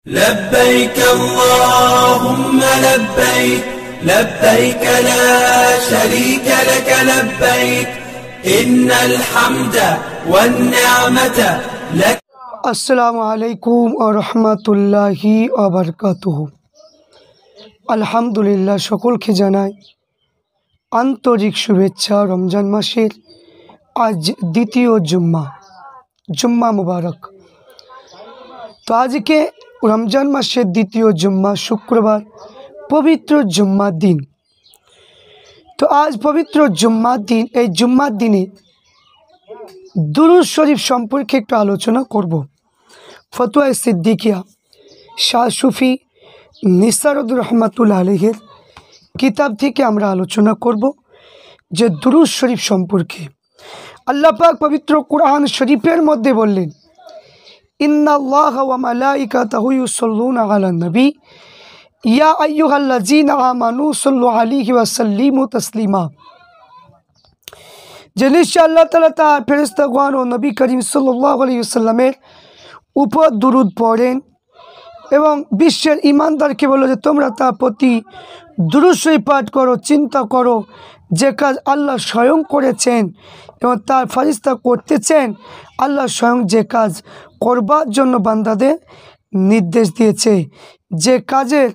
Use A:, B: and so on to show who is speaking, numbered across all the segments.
A: لبيك اللهم لبيك لبيك لا شريك لك لبيك إن الحمد والنعمة لك
B: আসসালামু আলাইকুম ওয়া রাহমাতুল্লাহি ওয়া বারাকাতুহু। আলহামদুলিল্লাহ, সকলকে জানাই আন্তরিক শুভেচ্ছা। রমজান মাসের আজ দ্বিতীয় জুম্মা মুবারক। তো আজকে রমজান মাসের দ্বিতীয় জুম্মা, শুক্রবার, পবিত্র জুম্মার দিন। তো আজ পবিত্র জুম্মার দিন, এই জুম্মার দিনে দুরূদ শরীফ সম্পর্কে একটু আলোচনা করব। ফতোয়া সিদ্দিকিয়া শাহ সুফি নিসারুদ রহমাতুল্লাহ আলাইহির কিতাব থেকে আমরা আলোচনা করব যে দুরূদ শরীফ সম্পর্কে। আল্লাহ পাক পবিত্র কুরআন শরীফের মধ্যে বললেন, ইন্নাল্লাহা ওয়া মালাইকাতাহু ইউসাল্লুনা আলান নবী ইয়া আইয়ুহাল্লাযীনা আমানু সাল্লু আলাইহি ওয়া সাল্লিমু তাসলিমা। যে নিশ্চয় আল্লাহ তাআলা তার ফেরেশতাগণ ও নবী করিম সাল্লাল্লাহু আলাইহি ওয়াসাল্লামের উপর দুরূদ পড়েন এবং বিশ্বের ঈমানদারকে বলো যে তোমরা তার প্রতি দুরূদ শরীফ পাঠ করো। চিন্তা করো যে কাজ আল্লাহ স্বয়ং করেছেন এবং তার ফেরেশতা করতেছেন, আল্লাহ স্বয়ং যে কাজ করবার জন্য বান্দাদের নির্দেশ দিয়েছে, যে কাজের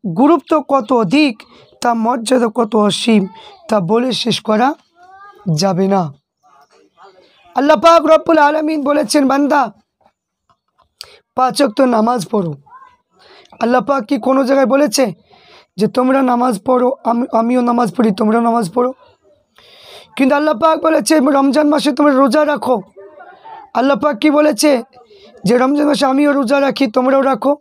B: গুরুত্ব কত অধিক, তা মর্যাদা কত অসীম, তা বলে শেষ করা যাবে না। আল্লাহ পাক রব্বুল আলামিন বলেছেন, বান্দা 5 ওয়াক্ত নামাজ পড়ো। আল্লাহ পাক কি কোনো জায়গায় বলেছে যে তোমরা নামাজ পড়ো, আমিও নামাজ পড়ি, তোমরাও নামাজ পড়ো? কিন্তু আল্লাহ পাক বলেছে রমজান মাসে তোমরা রোজা রাখো। আল্লাহ পাক কি বলেছে যে রমজান মাসে আমিও রোজা রাখি, তোমরাও রাখো।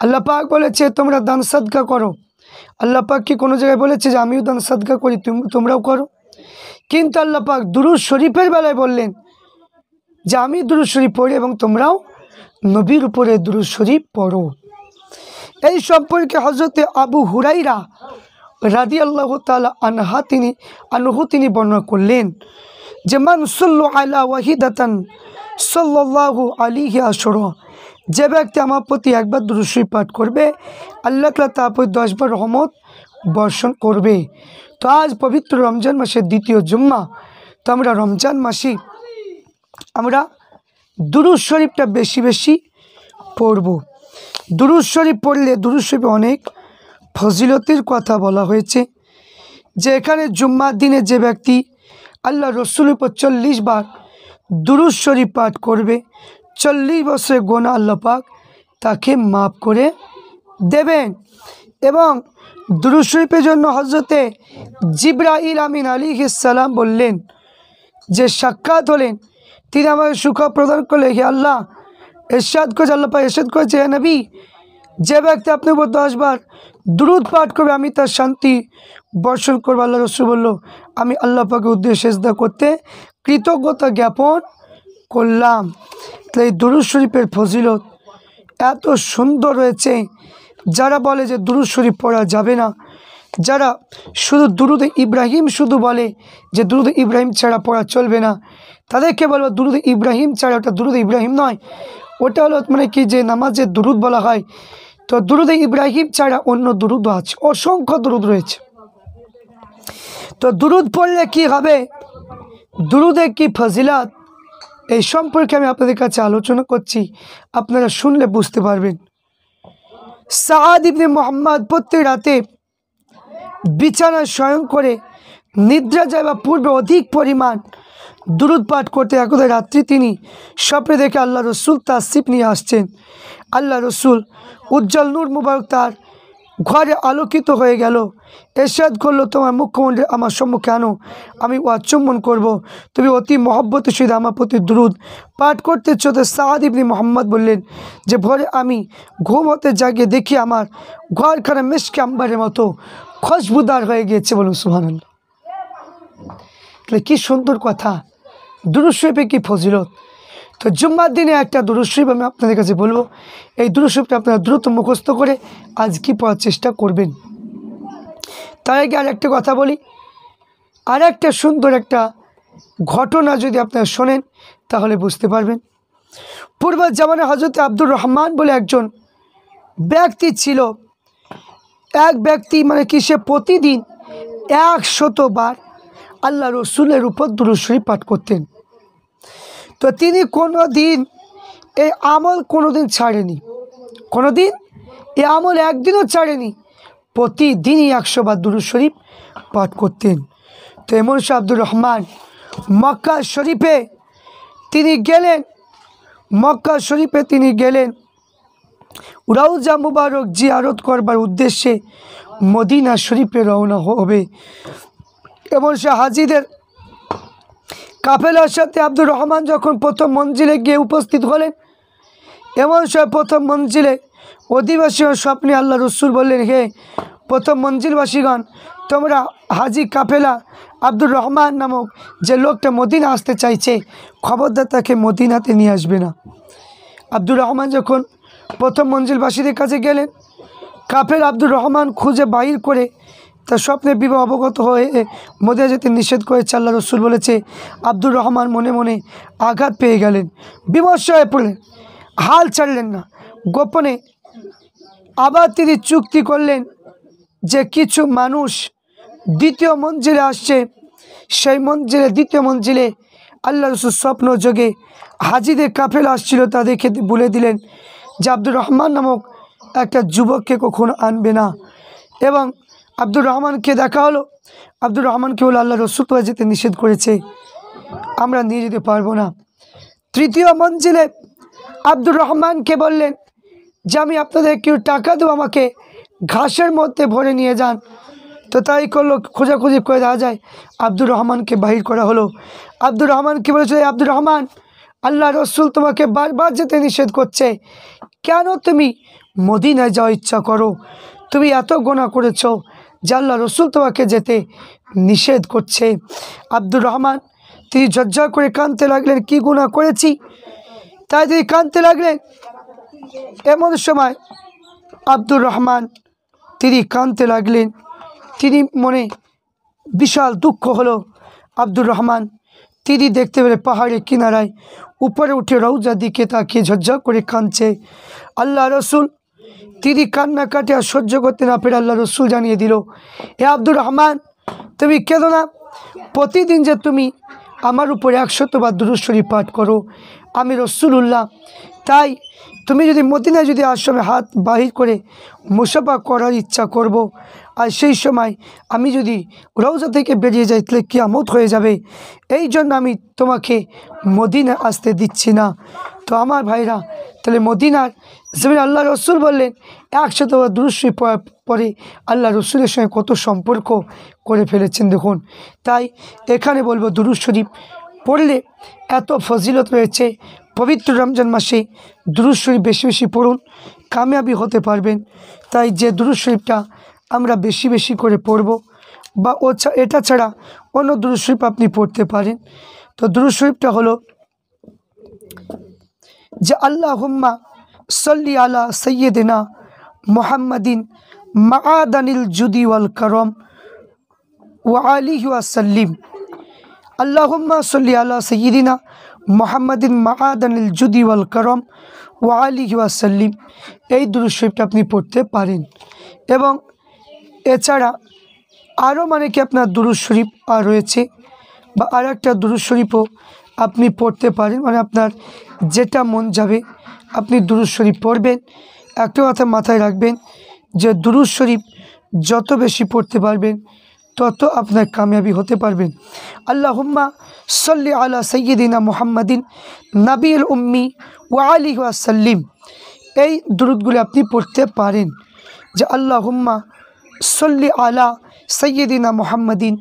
B: আল্লাহ পাক বলেছে তোমরা দান সাদকা করো। আল্লাহ পাক কি কোনো জায়গায় বলেছে যে আমিও দান সাদকা করি, তোমরাও করো? কিন্তু আল্লাহ পাক দুরূদ শরীফের বেলায় বললেন যে আমি দুরূদ শরীফ পড়ি এবং তোমরাও নবীর উপরে দুরূদ শরীফ পড়ো। এই সম্পর্কে হযরতে আবু হুরাইরা রাদিয়াল্লাহু তাআলা আনহু তিনি বর্ণনা করলেন যে মান সাল্লু আলা ওয়াহিদাতান সাল্লাল্লাহু আলাইহি আশরা, যে ব্যক্তি আমার প্রতি একবার দুরূদ শরীফ পাঠ করবে, আল্লাহ তাআলা তার প্রতি 10 বার রহমত বর্ষণ করবে। তো আজ পবিত্র রমজান মাসের দ্বিতীয় জুম্মা। তো আমরা রমজান মাসে আমরা দুরূদ শরীফটা বেশি বেশি পড়ব। দুরূদ শরীফ পড়লে দুরূদ শরীফে অনেক ফজিলতের কথা বলা হয়েছে, যে এখানে জুম্মার দিনে যে ব্যক্তি আল্লাহ রসুলের উপর 40 বার দুরূদ শরীফ পাঠ করবে, 40 বছরের গুনাহ আল্লাহ পাক তাকে মাফ করে দেবেন। এবং দুরূদ শরীফের জন্য হযরতে জিবরাইল আমিন আলাইহিস সালাম বললেন যে সাক্ষাৎ হলেন, তিনি আমাকে সুখা প্রদান করলে, হে আল্লাহ ইরশাদ করেছে, আল্লাহ পাক ইরশাদ করেছে, হে নবী, যে ব্যক্তি আপনার উপর 10 বার দুরূদ পাঠ করবে আমি তার শান্তি বর্ষণ করবো। আল্লাহ রসুল বলল, আমি আল্লাহ পাকের উদ্দেশ্যে সিজদা করতে কৃতজ্ঞতা জ্ঞাপন করলাম। তাই এই দুরূদ শরীফের ফজিলত এত সুন্দর রয়েছে। যারা বলে যে দুরূদ শরীফ পড়া যাবে না, যারা শুধু দুরূদে ইব্রাহিম শুধু বলে যে দুরূদে ইব্রাহিম ছাড়া পড়া চলবে না, তাদেরকে বলবো দুরূদে ইব্রাহিম ছাড়া, ওটা দুরূদে ইব্রাহিম নয়, ওটা হলো মানে কি যে নামাজে দুরূদ বলা হয়। তো দুরূদে ইব্রাহিম ছাড়া অন্য দুরূদও আছে, অসংখ্য দুরূদ রয়েছে। তো দুরূদ পড়লে কি হবে, দুরূদে কি ফজিলত, এই সম্পর্কে আমি আপনাদের কাছে আলোচনা করছি, আপনারা শুনলে বুঝতে পারবেন। সাআদ ইবনে মুহাম্মদ প্রত্যেক রাতে বিছানায় শয়ন করে নিদ্রা যাবার পূর্বে অধিক পরিমাণ দুরূদ পাঠ করতে। একদা রাত্রি তিনি স্বপ্নে দেখে আল্লাহ রসুল তাশরিফ নিয়ে আসছেন। আল্লাহ রসুল উজ্জ্বল নূর মুবারক তার ঘরে আলোকিত হয়ে গেল। ইরশাদ করলো, তোমার মুখমণ্ডলে আমার সম্মুখে আনো, আমি আচম্বন করব। তুমি অতি মহব্বতের সহিত আমার প্রতি দুরূদ পাঠ করতেছ। তো সাআদ ইবনে মুহাম্মদ বললেন যে ভোরে আমি ঘুম হতে জাগিয়ে দেখি আমার ঘরখানা মিশকে আম্বারের মতো খুশবুদার হয়ে গিয়েছে। বলুন সুবহানাল্লাহ। তাহলে কী সুন্দর কথা, দুরূদ শরীফে কী ফজিলত। তো জুম্মার দিনে একটা দুরূদ শরীফ আমি আপনাদের কাছে বলবো, এই দুরূদ শরীফটা আপনারা দ্রুত মুখস্থ করে আজ কি পড়ার চেষ্টা করবেন। তার আগে আর একটা কথা বলি, আর একটা সুন্দর একটা ঘটনা যদি আপনারা শোনেন তাহলে বুঝতে পারবেন। পূর্ব জামানে হযরত আব্দুর রহমান বলে একজন ব্যক্তি ছিল, এক ব্যক্তি মানে কি সে প্রতিদিন 100 বার আল্লাহ রসুলের উপর দুরূদ শরীফ পাঠ করতেন। তো তিনি কোনো দিন এই আমল কোনো দিন ছাড়েনি, কোনো দিন এই আমল একদিনও ছাড়েনি, প্রতিদিনই 100 বার দুরূদ শরীফ পাঠ করতেন। তো এমন শাহ আব্দুর রহমান মক্কা শরীফে তিনি গেলেন, মক্কা শরীফে তিনি গেলেন রওজা মুবারক জিয়ারত করবার উদ্দেশ্যে মদিনা শরীফে রওনা হবে। এমন সে হাজিদের কাফেলার সাথে আব্দুর রহমান যখন প্রথম মঞ্জিলে গিয়ে উপস্থিত হলেন, এমন সে প্রথম মঞ্জিলে অধিবাসীগণ স্বপ্নে আল্লাহ রসুল বললেন, হে প্রথম মঞ্জিলবাসীগণ, তোমরা হাজি কাফেলা আব্দুর রহমান নামক যে লোকটা মদিনা আসতে চাইছে, খবরদার তাকে মদিনাতে নিয়ে আসবে না। আব্দুর রহমান যখন প্রথম মঞ্জিলবাসীদের কাছে গেলেন, কাফের আব্দুর রহমান খুঁজে বাহির করে তার স্বপ্নে বিবাহ অবগত হয়ে মদিনা যেতে নিষেধ করেছে। আল্লাহ রসুল বলেছে, আব্দুর রহমান মনে মনে আঘাত পেয়ে গেলেন, বিমর্ষ হয়ে পড়লেন, হাল ছাড়লেন না। গোপনে আবার তিনি চুক্তি করলেন যে কিছু মানুষ দ্বিতীয় মঞ্জিলে আসছে, সেই মঞ্জিলে দ্বিতীয় মঞ্জিলে আল্লাহ রসুল স্বপ্ন যোগে হাজিদের কাফেলা আসছিল তাদেরকে বলে দিলেন যে আব্দুর রহমান নামক একটা যুবককে কখনো আনবে না। এবং আব্দুর রহমানকে দেখা হলো, আব্দুর রহমানকে বলে আল্লাহ রসুল যেতে নিষেধ করেছে, আমরা নিয়ে যেতে পারবো না। তৃতীয় মঞ্জিলে আব্দুর রহমানকে বললেন যে আমি আপনাদের কেউ টাকা দেবো, আমাকে ঘাসের মধ্যে ভরে নিয়ে যান। তো তাই করলো, খোঁজাখুঁজি করে দেখা যায় আব্দুর রহমানকে বাহির করা হলো। আব্দুর রহমানকে বলেছিল, আব্দুর রহমান, আল্লাহ রসুল তোমাকে বারবার যেতে নিষেধ করছে, কেন তুমি মদিনায় যাওয়ার ইচ্ছা করো? তুমি এত গুনাহ করেছো যে আল্লাহ রসুল তোমাকে যেতে নিষেধ করছে। আব্দুর রহমান তিনি ঝরঝর করে কাঁদতে লাগলেন, কি গুনাহ করেছি? তাই তিনি কাঁদতে লাগলেন। এমন সময় আব্দুর রহমান তিনি কাঁদতে লাগলেন, তিনি মনে বিশাল দুঃখ হলো। আব্দুর রহমান তিনি দেখতে পেলে পাহাড়ের কিনারায় উপরে উঠে রওজার দিকে তাকিয়ে ঝরঝর করে কাঁদছে। আল্লাহ রসুল তিনি কান্নাকাটি আর সহ্য করতে না পেরে আল্লাহ রসুল জানিয়ে দিল, হে আব্দুর রহমান, তুমি কেঁদো না, প্রতিদিন যে তুমি আমার উপরে 100 বার দুরূদ শরীফ পাঠ করো, আমি রসুলুল্লাহ, তাই তুমি যদি মদিনায় যদি আশ্রমে হাত বাহির করে মুসাফা করার ইচ্ছা করব, আর সেই সময় আমি যদি রওজা থেকে বেরিয়ে যাই তাহলে কিয়ামত হয়ে যাবে, এই জন্য আমি তোমাকে মদিনা আসতে দিচ্ছি না। তো আমার ভাইরা, তাহলে মদিনার জমিনে আল্লাহ রসুল বললেন 100 বার দুরূদ শরীফ পরে আল্লাহ রসুলের সঙ্গে কত সম্পর্ক করে ফেলেছেন দেখুন। তাই এখানে বলবো, দুরূদ শরীফ পড়লে এত ফজিলত রয়েছে। পবিত্র রমজান মাসে দুরূদ শরীফ বেশি বেশি পড়ুন, কামিয়াবি হতে পারবেন। তাই যে দুরূদ শরীফটা আমরা বেশি বেশি করে পড়ব, বা এটা ছাড়া অন্য দুরূদ শরীফ আপনি পড়তে পারেন। তো দুরূদ শরীফটা হলো যে আল্লাহুম্মা সাল্লি আলা সাইয়্যিদিনা মুহাম্মাদিন মাআদানিল জুদি ওয়াল কারম ওয়া আলিহি ওয়া সাল্লিম। আল্লাহুম্মা সাল্লি আলা সাইয়্যিদিনা মুহাম্মাদিন মাআদানিল জুদি ওয়াল কারম ওয়া আলিহি ওয়া সাল্লিম। এই দুরূদ শরীফটা আপনি পড়তে পারেন। এবং এছাড়া আরও মানে কি আপনার দুরূদ শরীফ রয়েছে, বা আর একটা দুরূদ শরীফও আপনি পড়তে পারেন, মানে আপনার যেটা মন যাবে আপনি দুরূদ শরীফ পড়বেন। একটা কথা মাথায় রাখবেন যে দুরূদ শরীফ যত বেশি পড়তে পারবেন তত আপনার কামিয়াবি হতে পারবেন। আল্লাহুম্মা সাল্লি আলা সাইয়্যিদিনা মুহাম্মাদিন নাবিয়ুল উম্মি ওয়া আলিহি ওয়া সাল্লিম। এই দুরূদগুলো আপনি পড়তে পারেন, যে আল্লাহুম্মা সাল্লি আলা সাইয়্যিদিনা মুহাম্মাদিন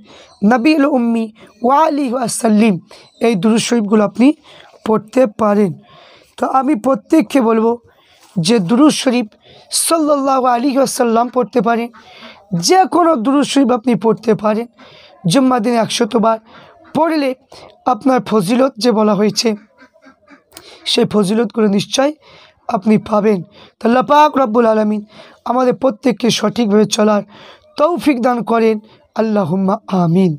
B: নাবিয়ুল উম্মি ওয়া আলিহি ওয়া সাল্লিম। এই দুরূদ শরীফগুলো আপনি পড়তে পারেন। তো আমি প্রত্যেককে বলবো যে দুরূদ শরীফ সাল্লাল্লাহু আলাইহি ওয়াসাল্লাম পড়তে পারেন, যে কোনো দুরূদ শরীফ আপনি পড়তে পারেন। জুম্মার দিনে 100 বার পড়লে আপনার ফজিলত যে বলা হয়েছে সেই ফজিলতগুলো নিশ্চয় আপনি পাবেন। তো আল্লাহ পাক রব্বুল আলামিন আমাদের প্রত্যেককে সঠিকভাবে চলার তৌফিক দান করেন। আল্লাহুম্মা আমিন।